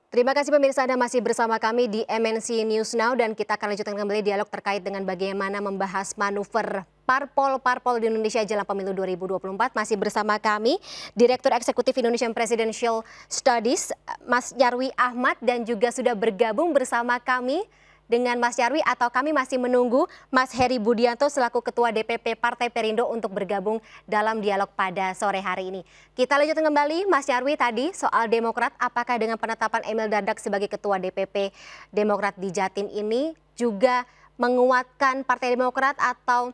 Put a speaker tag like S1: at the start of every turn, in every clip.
S1: Terima kasih pemirsa, Anda masih bersama kami di MNC News Now dan kita akan lanjutkan kembali dialog terkait dengan bagaimana membahas manuver parpol di Indonesia jelang pemilu 2024. Masih bersama kami Direktur Eksekutif Indonesian Presidential Studies Mas Nyarwi Ahmad dan juga sudah bergabung bersama kami dengan Mas Nyarwi atau kami masih menunggu Mas Heri Budianto selaku Ketua DPP Partai Perindo untuk bergabung dalam dialog pada sore hari ini. Kita lanjutkan kembali Mas Nyarwi tadi soal Demokrat, apakah dengan penetapan Emil Dardak sebagai Ketua DPP Demokrat di Jatim ini juga menguatkan Partai Demokrat atau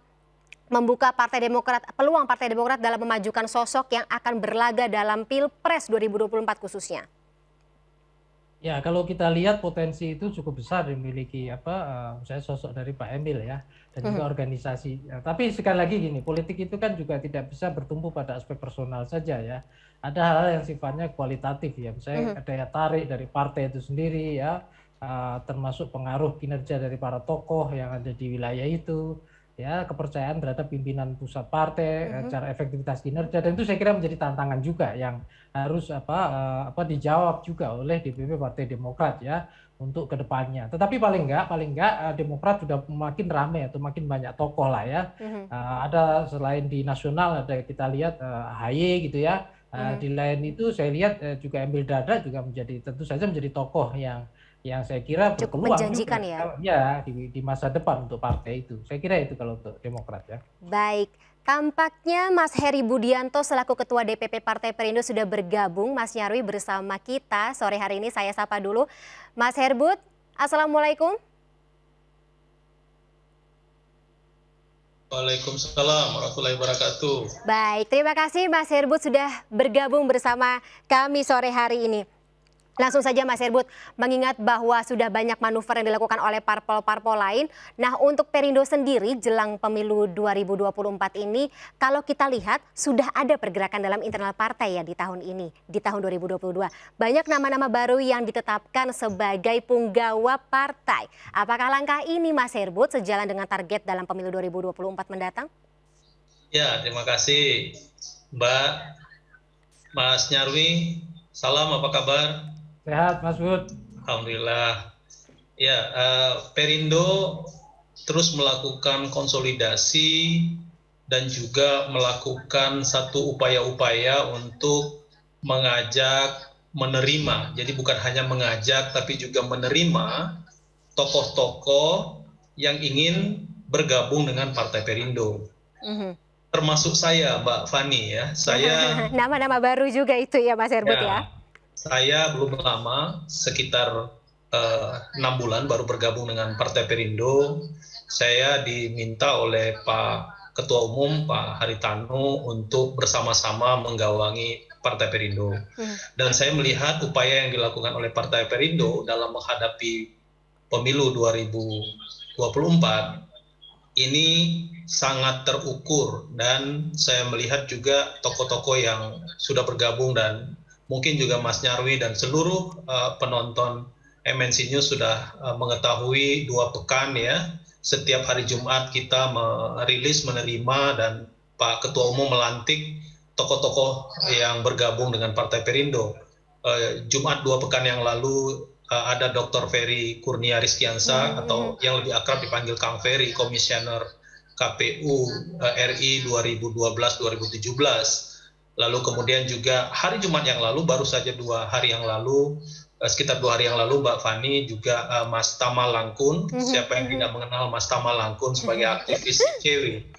S1: membuka peluang Partai Demokrat dalam memajukan sosok yang akan berlaga dalam Pilpres 2024 khususnya?
S2: Ya, kalau kita lihat potensi itu cukup besar dimiliki misalnya sosok dari Pak Emil ya, dan juga organisasi. Ya, tapi sekali lagi gini, politik itu kan juga tidak bisa bertumpu pada aspek personal saja ya. Ada hal-hal yang sifatnya kualitatif ya, misalnya daya tarik dari partai itu sendiri ya, termasuk pengaruh kinerja dari para tokoh yang ada di wilayah itu, ya kepercayaan terhadap pimpinan pusat partai, cara efektivitas kinerja, dan itu saya kira menjadi tantangan juga yang harus dijawab juga oleh DPP Partai Demokrat ya untuk kedepannya. Tetapi paling enggak Demokrat sudah makin ramai atau makin banyak tokoh lah ya. Ada selain di nasional ada kita lihat AHY gitu ya. Di lain itu saya lihat juga Emil Dardak juga tentu saja menjadi tokoh yang saya kira
S1: Cukup
S2: berpeluang juga
S1: menjanjikan ya.
S2: ya di masa depan untuk partai itu. Saya kira itu kalau untuk Demokrat ya.
S1: Baik, tampaknya Mas Heri Budianto selaku Ketua DPP Partai Perindo sudah bergabung Mas Nyarwi bersama kita sore hari ini. Saya sapa dulu Mas Herbud, Assalamualaikum.
S3: Waalaikumsalam warahmatullahi wabarakatuh.
S1: Baik, terima kasih Mas Herbud sudah bergabung bersama kami sore hari ini. Langsung saja Mas Herbud, mengingat bahwa sudah banyak manuver yang dilakukan oleh parpol-parpol lain. Nah, untuk Perindo sendiri jelang pemilu 2024 ini, kalau kita lihat sudah ada pergerakan dalam internal partai ya di tahun ini, di tahun 2022. Banyak nama-nama baru yang ditetapkan sebagai punggawa partai. Apakah langkah ini Mas Herbud sejalan dengan target dalam pemilu 2024 mendatang?
S3: Ya, terima kasih Mbak. Mas Nyarwi, salam, apa kabar?
S2: Sehat Mas Bud.
S3: Alhamdulillah. Ya, Perindo terus melakukan konsolidasi dan juga melakukan satu upaya-upaya untuk mengajak, menerima. Jadi bukan hanya mengajak tapi juga menerima tokoh-tokoh yang ingin bergabung dengan Partai Perindo. Termasuk saya, Mbak Fani ya. Saya
S1: nama-nama baru juga itu ya Mas Herbud ya.
S3: Saya belum lama, sekitar 6 bulan baru bergabung dengan Partai Perindo. Saya diminta oleh Pak Ketua Umum Pak Haritanu untuk bersama-sama menggawangi Partai Perindo. Dan saya melihat upaya yang dilakukan oleh Partai Perindo dalam menghadapi pemilu 2024 ini sangat terukur, dan saya melihat juga tokoh-tokoh yang sudah bergabung, dan mungkin juga Mas Nyarwi dan seluruh penonton MNC News sudah mengetahui 2 pekan ya, setiap hari Jumat kita merilis, menerima, dan Pak Ketua Umum melantik tokoh-tokoh yang bergabung dengan Partai Perindo. Jumat 2 pekan yang lalu ada Dr. Ferry Kurnia Rizkiansa atau yang lebih akrab dipanggil Kang Ferry, Komisioner KPU RI 2012-2017. Lalu kemudian juga hari Jumat yang lalu, baru saja 2 hari yang lalu, sekitar 2 hari yang lalu Mbak Fani juga Mas Tama Langkun. Siapa yang tidak mengenal Mas Tama Langkun sebagai aktivis cewek?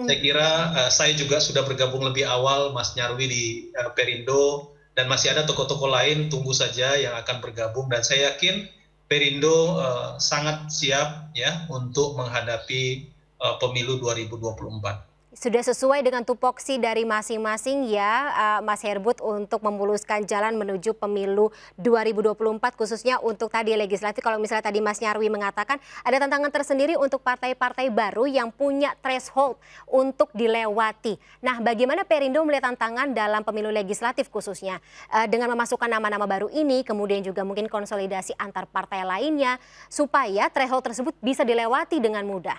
S3: Saya kira saya juga sudah bergabung lebih awal, Mas Nyarwi di Perindo, dan masih ada tokoh-tokoh lain, tunggu saja yang akan bergabung, dan saya yakin Perindo sangat siap ya untuk menghadapi pemilu 2024.
S1: Sudah sesuai dengan tupoksi dari masing-masing ya Mas Herbud untuk memuluskan jalan menuju pemilu 2024 khususnya untuk tadi legislatif. Kalau misalnya tadi Mas Nyarwi mengatakan ada tantangan tersendiri untuk partai-partai baru yang punya threshold untuk dilewati. Nah, bagaimana Perindo melihat tantangan dalam pemilu legislatif khususnya dengan memasukkan nama-nama baru ini, kemudian juga mungkin konsolidasi antar partai lainnya supaya threshold tersebut bisa dilewati dengan mudah?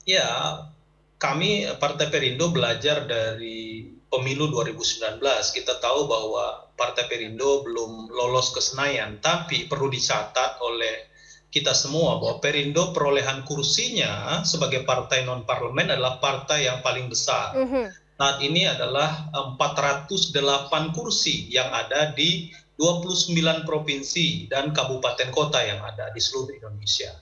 S3: Ya, kami Partai Perindo belajar dari pemilu 2019. Kita tahu bahwa Partai Perindo belum lolos ke Senayan, tapi perlu dicatat oleh kita semua bahwa Perindo perolehan kursinya sebagai partai non-parlemen adalah partai yang paling besar. Saat ini adalah 408 kursi yang ada di 29 provinsi dan kabupaten kota yang ada di seluruh Indonesia.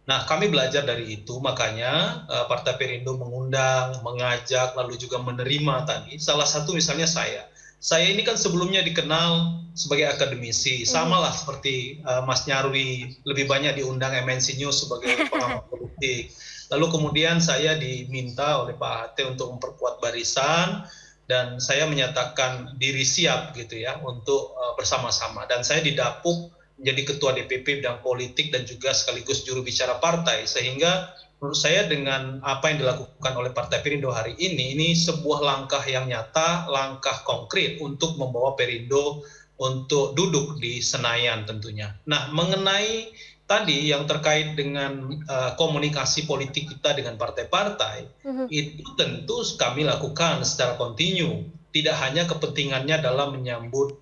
S3: Nah, kami belajar dari itu, makanya Partai Perindo mengundang, mengajak, lalu juga menerima tadi. Salah satu misalnya saya. Saya ini kan sebelumnya dikenal sebagai akademisi, samalah seperti Mas Nyarwi, lebih banyak diundang MNC News sebagai pengamat politik. Lalu kemudian saya diminta oleh Pak HT untuk memperkuat barisan, dan saya menyatakan diri siap gitu ya untuk bersama-sama. Dan saya didapuk menjadi ketua DPP bidang politik dan juga sekaligus juru bicara partai, sehingga menurut saya dengan apa yang dilakukan oleh Partai Perindo hari ini sebuah langkah yang nyata, langkah konkret untuk membawa Perindo untuk duduk di Senayan tentunya. Nah, mengenai tadi yang terkait dengan komunikasi politik kita dengan partai-partai, itu tentu kami lakukan secara kontinu, tidak hanya kepentingannya dalam menyambut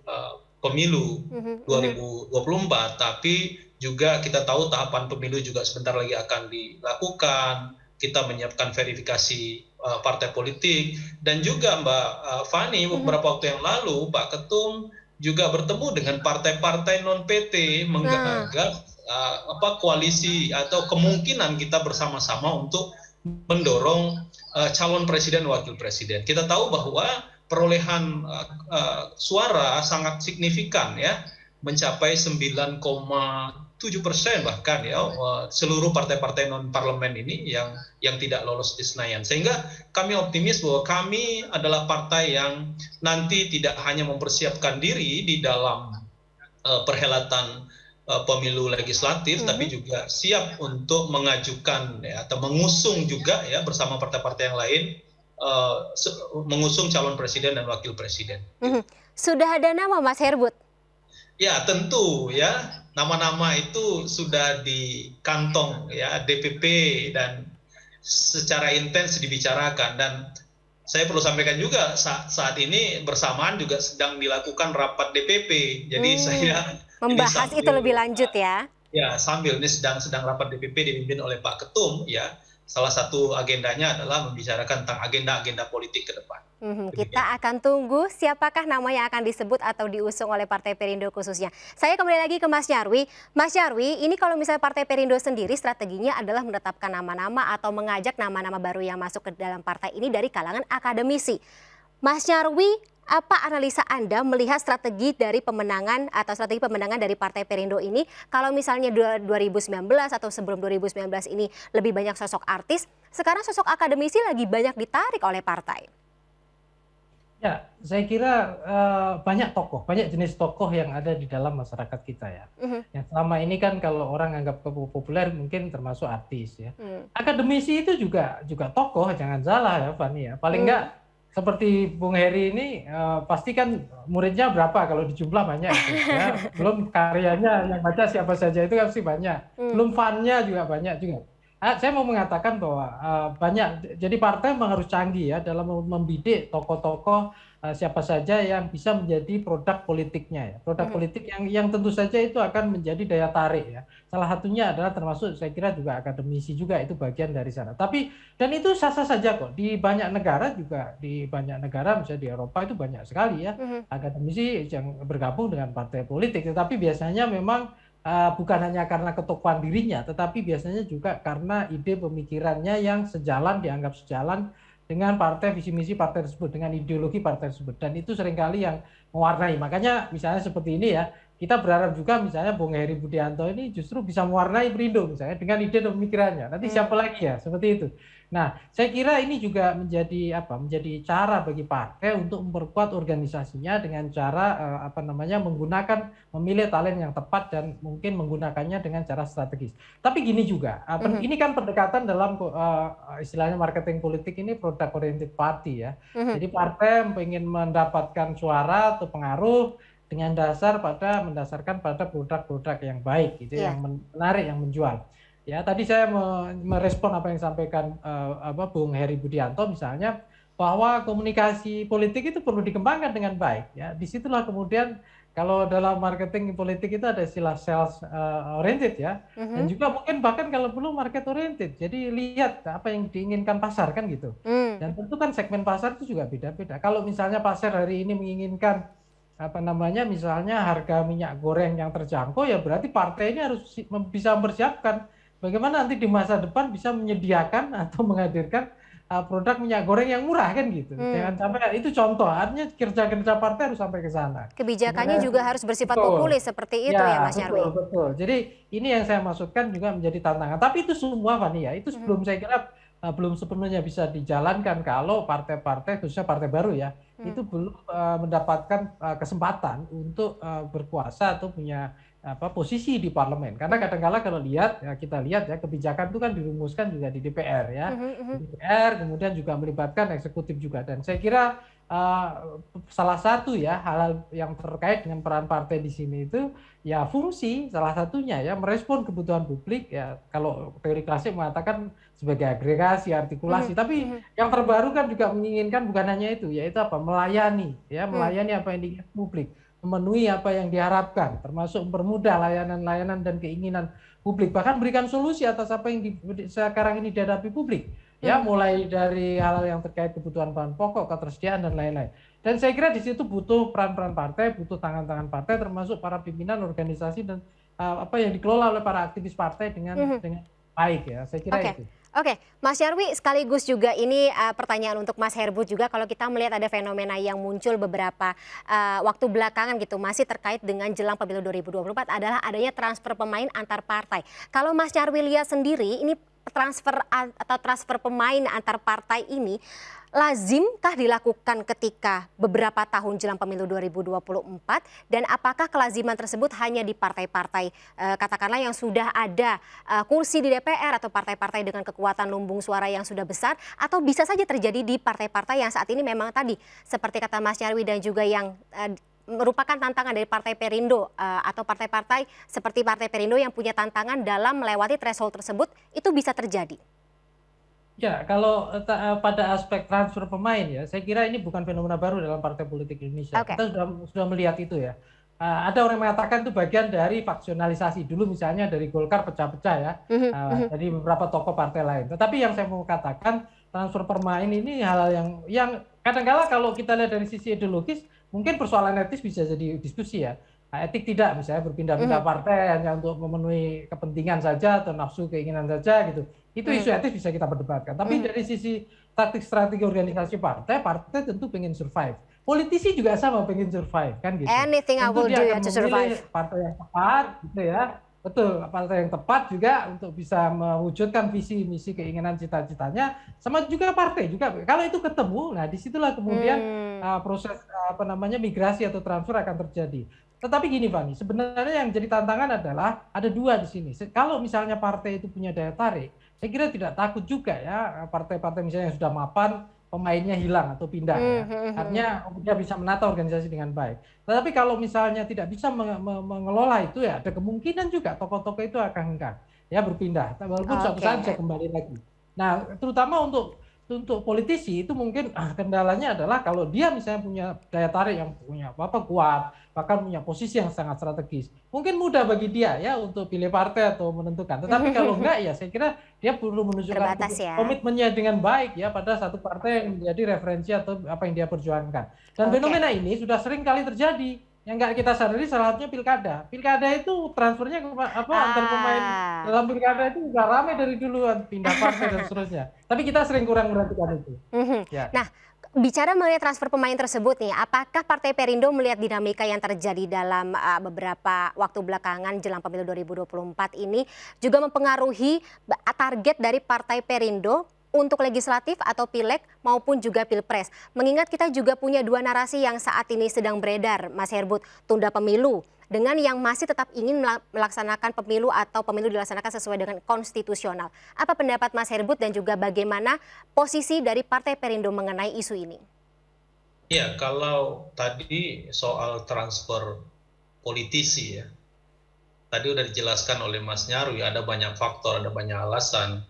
S3: pemilu 2024, tapi juga kita tahu tahapan pemilu juga sebentar lagi akan dilakukan. Kita menyiapkan verifikasi partai politik, dan juga Mbak Fani beberapa waktu yang lalu Pak Ketum juga bertemu dengan partai-partai non-PT menggagas koalisi atau kemungkinan kita bersama-sama untuk mendorong calon presiden wakil presiden. Kita tahu bahwa perolehan suara sangat signifikan ya, mencapai 9,7% bahkan ya, seluruh partai-partai non parlemen ini yang tidak lolos di Senayan. Sehingga kami optimis bahwa kami adalah partai yang nanti tidak hanya mempersiapkan diri di dalam perhelatan pemilu legislatif, tapi juga siap untuk mengajukan ya, atau mengusung juga ya bersama partai-partai yang lain, mengusung calon presiden dan wakil presiden.
S1: Sudah ada nama Mas Herbut?
S3: Ya tentu ya, nama-nama itu sudah di kantong ya DPP dan secara intens dibicarakan. Dan saya perlu sampaikan juga saat ini bersamaan juga sedang dilakukan rapat DPP. Jadi saya
S1: membahas itu lebih lanjut ya.
S3: Ya, sambil ini sedang rapat DPP dipimpin oleh Pak Ketum ya. Salah satu agendanya adalah membicarakan tentang agenda-agenda politik ke depan.
S1: Kita akan tunggu siapakah nama yang akan disebut atau diusung oleh Partai Perindo khususnya. Saya kembali lagi ke Mas Nyarwi. Mas Nyarwi, ini kalau misalnya Partai Perindo sendiri strateginya adalah menetapkan nama-nama atau mengajak nama-nama baru yang masuk ke dalam partai ini dari kalangan akademisi. Mas Nyarwi, apa analisa Anda melihat strategi dari pemenangan atau strategi pemenangan dari Partai Perindo ini? Kalau misalnya 2019 atau sebelum 2019 ini lebih banyak sosok artis, sekarang sosok akademisi lagi banyak ditarik oleh partai.
S2: Ya, saya kira banyak jenis tokoh yang ada di dalam masyarakat kita ya. Yang selama ini kan kalau orang anggap populer mungkin termasuk artis ya. Akademisi itu juga tokoh, jangan salah ya Fani ya. Paling enggak seperti Bung Heri ini pasti kan muridnya berapa kalau dijumlah banyak gitu, ya. Belum karyanya yang baca siapa saja itu kan pasti banyak. Belum fan-nya juga banyak juga. Saya mau mengatakan bahwa banyak, jadi partai memang harus canggih ya dalam membidik tokoh-tokoh siapa saja yang bisa menjadi produk politiknya ya. Produk politik yang tentu saja itu akan menjadi daya tarik ya. Salah satunya adalah termasuk saya kira juga akademisi juga, itu bagian dari sana. Tapi dan itu sah-sah saja kok. Di banyak negara juga, misalnya di Eropa itu banyak sekali ya akademisi yang bergabung dengan partai politik. Tetapi biasanya memang bukan hanya karena ketokohan dirinya, tetapi biasanya juga karena ide pemikirannya yang dianggap sejalan dengan partai, visi misi partai tersebut, dengan ideologi partai tersebut. Dan itu seringkali yang mewarnai. Makanya misalnya seperti ini ya, kita berharap juga misalnya Bung Heri Budianto ini justru bisa mewarnai Perindo misalnya dengan ide dan pemikirannya. Nanti siapa lagi ya, seperti itu. Nah, saya kira ini juga menjadi cara bagi partai untuk memperkuat organisasinya dengan cara memilih talent yang tepat dan mungkin menggunakannya dengan cara strategis. Tapi gini juga, ini kan pendekatan dalam istilahnya marketing politik ini product oriented party ya. Jadi partai ingin mendapatkan suara atau pengaruh dengan mendasarkan pada produk-produk yang baik gitu, yang menarik, yang menjual. Ya, tadi saya merespon apa yang disampaikan Bung Heri Budianto misalnya, bahwa komunikasi politik itu perlu dikembangkan dengan baik. Ya, disitulah kemudian kalau dalam marketing politik itu ada istilah sales oriented ya, dan juga mungkin bahkan kalau perlu market oriented. Jadi lihat apa yang diinginkan pasar kan gitu. Dan tentu kan segmen pasar itu juga beda-beda. Kalau misalnya pasar hari ini menginginkan misalnya harga minyak goreng yang terjangkau, ya berarti partai ini harus bisa mempersiapkan bagaimana nanti di masa depan bisa menyediakan atau menghadirkan produk minyak goreng yang murah kan gitu. Jangan sampai itu contoh, artinya kerja-kerja partai harus sampai ke sana.
S1: Kebijakannya juga harus bersifat
S2: Betul.
S1: populis seperti itu ya Mas Nyarwi.
S2: Betul. Jadi ini yang saya maksudkan juga menjadi tantangan. Tapi itu semua Fani ya, itu sebelum saya kira belum sepenuhnya bisa dijalankan kalau partai-partai, khususnya partai baru ya, itu belum mendapatkan kesempatan untuk berkuasa atau punya posisi di parlemen. Karena kadang-kala kalau kita lihat ya, kebijakan itu kan dirumuskan juga di DPR ya. Di DPR kemudian juga melibatkan eksekutif juga. Dan saya kira salah satu ya hal yang terkait dengan peran partai di sini itu ya fungsi salah satunya ya merespon kebutuhan publik ya, kalau teori klasik mengatakan sebagai agregasi, artikulasi. Tapi yang terbaru kan juga menginginkan bukan hanya itu, yaitu melayani apa yang diinginkan publik, memenuhi apa yang diharapkan, termasuk mempermudah layanan-layanan dan keinginan publik, bahkan berikan solusi atas apa yang sekarang ini dihadapi publik. Ya, mulai dari hal-hal yang terkait kebutuhan bahan pokok, ketersediaan dan lain-lain. Dan saya kira di situ butuh peran-peran partai, butuh tangan-tangan partai, termasuk para pimpinan organisasi dan apa yang dikelola oleh para aktivis partai dengan baik ya. Saya kira itu.
S1: Oke, Mas Nyarwi, sekaligus juga ini pertanyaan untuk Mas Herbut juga, kalau kita melihat ada fenomena yang muncul beberapa waktu belakangan gitu, masih terkait dengan jelang pemilu 2024 adalah adanya transfer pemain antar partai. Kalau Mas Nyarwi lihat sendiri, ini transfer pemain antar partai ini lazimkah dilakukan ketika beberapa tahun jelang pemilu 2024, dan apakah kelaziman tersebut hanya di partai-partai katakanlah yang sudah ada kursi di DPR atau partai-partai dengan kekuatan lumbung suara yang sudah besar, atau bisa saja terjadi di partai-partai yang saat ini memang tadi seperti kata Mas Nyarwi dan juga yang merupakan tantangan dari Partai Perindo atau partai-partai seperti Partai Perindo yang punya tantangan dalam melewati threshold tersebut, itu bisa terjadi?
S2: Ya, kalau pada aspek transfer pemain ya, saya kira ini bukan fenomena baru dalam partai politik Indonesia. Kita sudah melihat itu ya. Ada orang yang mengatakan itu bagian dari faksionalisasi. Dulu misalnya dari Golkar pecah-pecah ya, dari beberapa tokoh partai lain. Tetapi yang saya mau katakan, transfer pemain ini hal yang kadang-kala kalau kita lihat dari sisi ideologis, mungkin persoalan etis bisa jadi diskusi ya. Etik tidak, misalnya berpindah-pindah partai hanya untuk memenuhi kepentingan saja atau nafsu keinginan saja gitu. Itu isu etis bisa kita perdebatkan. Tapi dari sisi taktik strategi organisasi partai tentu pengen survive. Politisi juga sama pengen survive kan gitu.
S1: Anything I will do to survive.
S2: Partai yang tepat gitu ya. Betul, partai yang tepat juga untuk bisa mewujudkan visi, misi, keinginan, cita-citanya, sama juga partai juga. Kalau itu ketemu, nah disitulah kemudian proses migrasi atau transfer akan terjadi. Tetapi gini Fani, sebenarnya yang jadi tantangan adalah ada dua di sini. Kalau misalnya partai itu punya daya tarik, saya kira tidak takut juga ya partai-partai misalnya yang sudah mapan, pemainnya hilang atau pindah ya. Artinya dia bisa menata organisasi dengan baik. Tetapi kalau misalnya tidak bisa mengelola itu ya ada kemungkinan juga tokoh-tokoh itu akan enggan ya berpindah. Walaupun suatu saat bisa kembali lagi. Nah, terutama untuk politisi itu mungkin kendalanya adalah kalau dia misalnya punya daya tarik yang punya kuat, bahkan punya posisi yang sangat strategis, mungkin mudah bagi dia ya untuk pilih partai atau menentukan. Tetapi kalau enggak ya saya kira dia perlu menunjukkan komitmennya dengan baik ya pada satu partai yang menjadi referensi atau apa yang dia perjuangkan. Dan fenomena ini sudah sering kali terjadi. Yang nggak kita sadari salah satunya pilkada. Pilkada itu transfernya antar pemain dalam pilkada itu udah ramai dari duluan, pindah partai dan seterusnya. Tapi kita sering kurang memperhatikan itu.
S1: Ya. Nah, bicara mengenai transfer pemain tersebut nih, apakah Partai Perindo melihat dinamika yang terjadi dalam beberapa waktu belakangan jelang pemilu 2024 ini juga mempengaruhi target dari Partai Perindo untuk legislatif atau pileg maupun juga pilpres? Mengingat kita juga punya dua narasi yang saat ini sedang beredar, Mas Herbut, tunda pemilu dengan yang masih tetap ingin melaksanakan pemilu atau pemilu dilaksanakan sesuai dengan konstitusional. Apa pendapat Mas Herbut dan juga bagaimana posisi dari Partai Perindo mengenai isu ini?
S3: Ya, kalau tadi soal transfer politisi ya, tadi udah dijelaskan oleh Mas Nyarwi, ada banyak faktor, ada banyak alasan.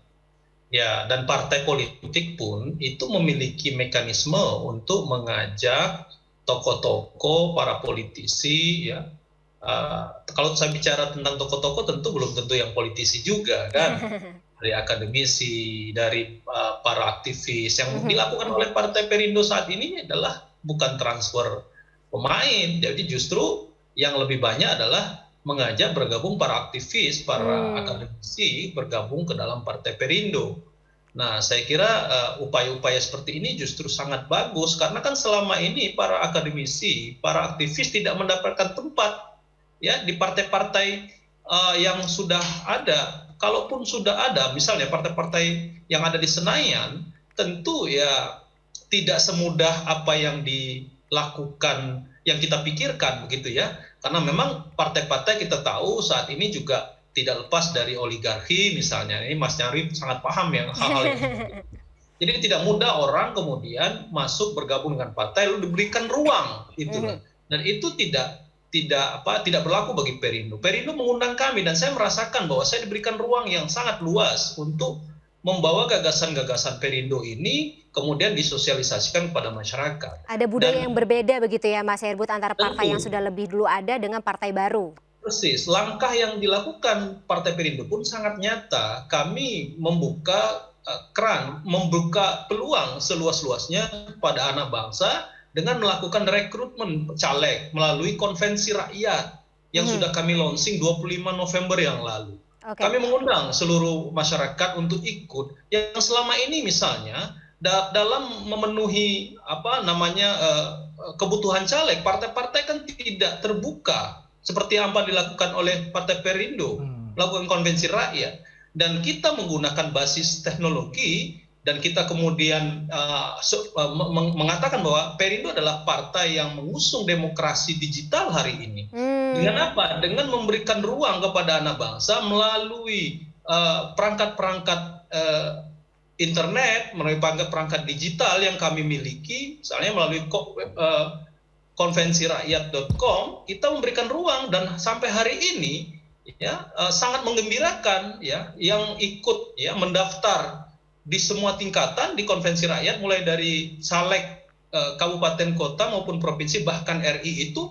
S3: Ya, dan partai politik pun itu memiliki mekanisme untuk mengajak tokoh-tokoh, para politisi, ya. Kalau saya bicara tentang tokoh-tokoh, tentu belum tentu yang politisi juga, kan? Dari akademisi, dari para aktivis. Yang dilakukan oleh Partai Perindo saat ini adalah bukan transfer pemain, jadi justru yang lebih banyak adalah mengajak bergabung para aktivis, para akademisi bergabung ke dalam Partai Perindo. Nah, saya kira upaya-upaya seperti ini justru sangat bagus karena kan selama ini para akademisi, para aktivis tidak mendapatkan tempat ya di partai-partai yang sudah ada. Kalaupun sudah ada, misalnya partai-partai yang ada di Senayan, tentu ya tidak semudah apa yang dilakukan, yang kita pikirkan begitu ya. Karena memang partai-partai kita tahu saat ini juga tidak lepas dari oligarki misalnya. Ini Mas Nyarwi sangat paham yang hal-hal yang jadi tidak mudah orang kemudian masuk bergabung dengan partai lalu diberikan ruang itu. Dan itu tidak berlaku bagi Perindo. Perindo mengundang kami dan saya merasakan bahwa saya diberikan ruang yang sangat luas untuk membawa gagasan-gagasan Perindo ini kemudian disosialisasikan kepada masyarakat.
S1: Ada budaya yang berbeda begitu ya Mas Herbut antara partai yang sudah lebih dulu ada dengan partai baru.
S3: Persis, langkah yang dilakukan Partai Perindo pun sangat nyata. Kami membuka keran, membuka peluang seluas-luasnya pada anak bangsa dengan melakukan rekrutmen caleg melalui konvensi rakyat yang sudah kami launching 25 November yang lalu. Kami mengundang seluruh masyarakat untuk ikut yang selama ini misalnya dalam memenuhi kebutuhan caleg, partai-partai kan tidak terbuka seperti apa dilakukan oleh Partai Perindo, melakukan konvensi rakyat dan kita menggunakan basis teknologi. Dan kita kemudian mengatakan bahwa Perindo adalah partai yang mengusung demokrasi digital hari ini. Dengan apa? Dengan memberikan ruang kepada anak bangsa melalui perangkat-perangkat internet, melalui perangkat digital yang kami miliki, misalnya melalui konvensirakyat.com, kita memberikan ruang dan sampai hari ini ya sangat menggembirakan ya yang ikut ya mendaftar di semua tingkatan di konvensi rakyat mulai dari caleg kabupaten kota maupun provinsi bahkan RI itu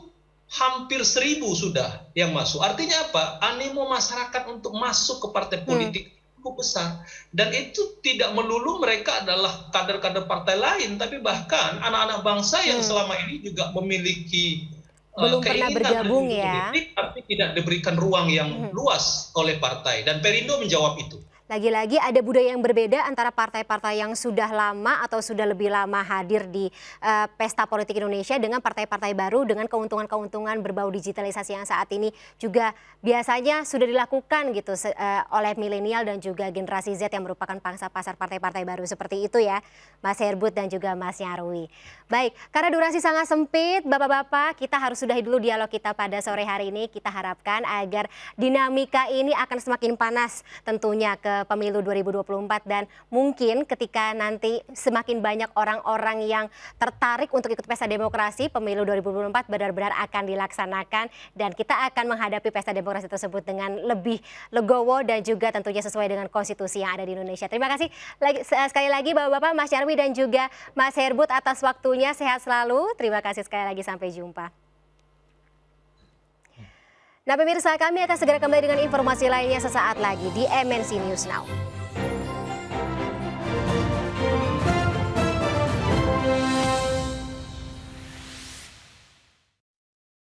S3: hampir 1.000 sudah yang masuk. Artinya apa? Animo masyarakat untuk masuk ke partai politik cukup besar dan itu tidak melulu mereka adalah kader-kader partai lain tapi bahkan anak-anak bangsa yang selama ini juga memiliki
S1: belum pernah bergabung ya
S3: politik, tapi tidak diberikan ruang yang luas oleh partai dan Perindo menjawab itu.
S1: Lagi-lagi ada budaya yang berbeda antara partai-partai yang sudah lama atau sudah lebih lama hadir di pesta politik Indonesia dengan partai-partai baru dengan keuntungan-keuntungan berbau digitalisasi yang saat ini juga biasanya sudah dilakukan gitu oleh milenial dan juga generasi Z yang merupakan pangsa pasar partai-partai baru seperti itu ya Mas Herbut dan juga Mas Nyarwi. Baik, karena durasi sangat sempit Bapak-bapak kita harus sudahi dulu dialog kita pada sore hari ini. Kita harapkan agar dinamika ini akan semakin panas tentunya ke pemilu 2024 dan mungkin ketika nanti semakin banyak orang-orang yang tertarik untuk ikut pesta demokrasi pemilu 2024 benar-benar akan dilaksanakan dan kita akan menghadapi pesta demokrasi tersebut dengan lebih legowo dan juga tentunya sesuai dengan konstitusi yang ada di Indonesia. Terima kasih sekali lagi Bapak-bapak, Mas Nyarwi dan juga Mas Herbut atas waktunya. Sehat selalu. Terima kasih sekali lagi, sampai jumpa. Nah pemirsa, kami akan segera kembali dengan informasi lainnya sesaat lagi di MNC News Now.